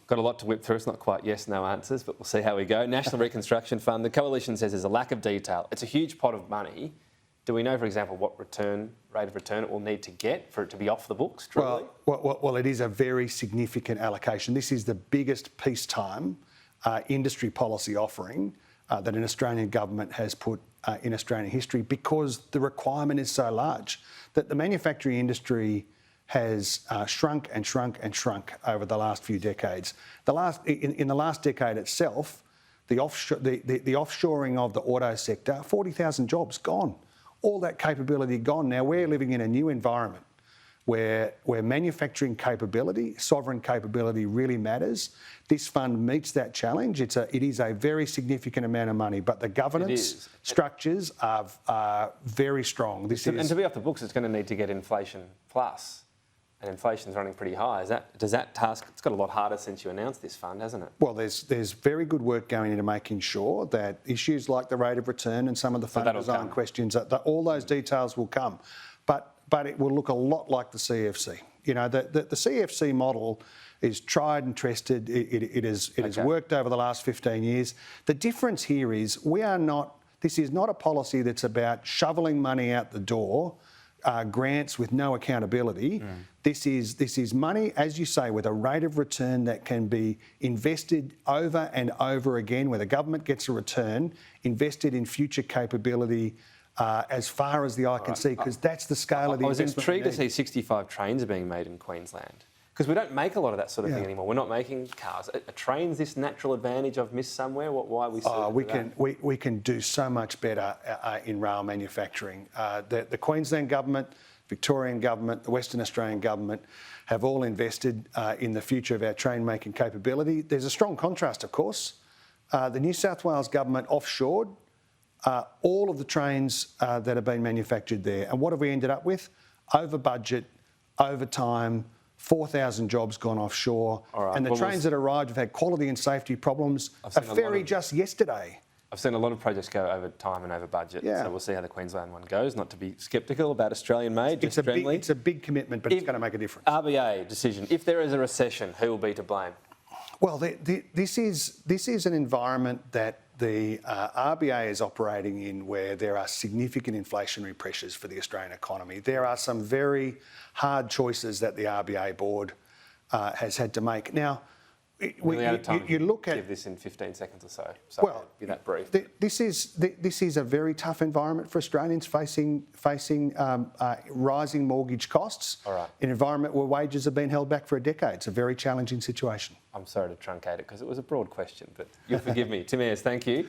Got a lot to whip through. It's not quite yes, no answers, but we'll see how we go. National Reconstruction Fund. The Coalition says there's a lack of detail. It's a huge pot of money. Do we know, for example, what rate of return it will need to get for it to be off the books, truly? Well, it is a very significant allocation. This is the biggest peacetime industry policy offering that an Australian government has put in Australian history, because the requirement is so large that the manufacturing industry has shrunk and shrunk and shrunk over the last few decades. In the last decade itself, the offshoring of the auto sector, 40,000 jobs gone. All that capability gone. Now we're living in a new environment where manufacturing capability, sovereign capability really matters. This fund meets that challenge. It is a very significant amount of money, but the governance structures are very strong. And to be off the books, it's going to need to get inflation plus. And inflation's running pretty high. Does that task, it's got a lot harder since you announced this fund, hasn't it? Well, there's very good work going into making sure that issues like the rate of return and some of the fund design questions, all those details will come. But it will look a lot like the CFC. You know, the CFC model is tried and tested. It has worked over the last 15 years. The difference here is this is not a policy that's about shoveling money out the door, grants with no accountability. This is money, as you say, with a rate of return that can be invested over and over again, where the government gets a return, invested in future capability as far as the eye can see, because that's the scale of the investment. I was intrigued to see 65 trains are being made in Queensland, because we don't make a lot of that sort of thing anymore. We're not making cars. Are trains this natural advantage I've missed somewhere? Why are we we can do so much better in rail manufacturing. The Queensland government, Victorian government, the Western Australian government have all invested in the future of our train making capability. There's a strong contrast, of course. The New South Wales government offshored all of the trains that have been manufactured there. And what have we ended up with? Over budget, over time, 4,000 jobs gone offshore. Right. And the trains that arrived have had quality and safety problems. A ferry just yesterday. I've seen a lot of projects go over time and over budget, so we'll see how the Queensland one goes. Not to be sceptical about Australian-made, it's a big commitment, but it's going to make a difference. RBA decision, if there is a recession, who will be to blame? Well, this is an environment that the RBA is operating in, where there are significant inflationary pressures for the Australian economy. There are some very hard choices that the RBA board has had to make. Now, you look at... Give this in 15 seconds or so. Be that brief. This is a very tough environment for Australians facing rising mortgage costs. All right. An environment where wages have been held back for a decade. It's a very challenging situation. I'm sorry to truncate it, because it was a broad question, but you'll forgive me. Tim Ayres, thank you.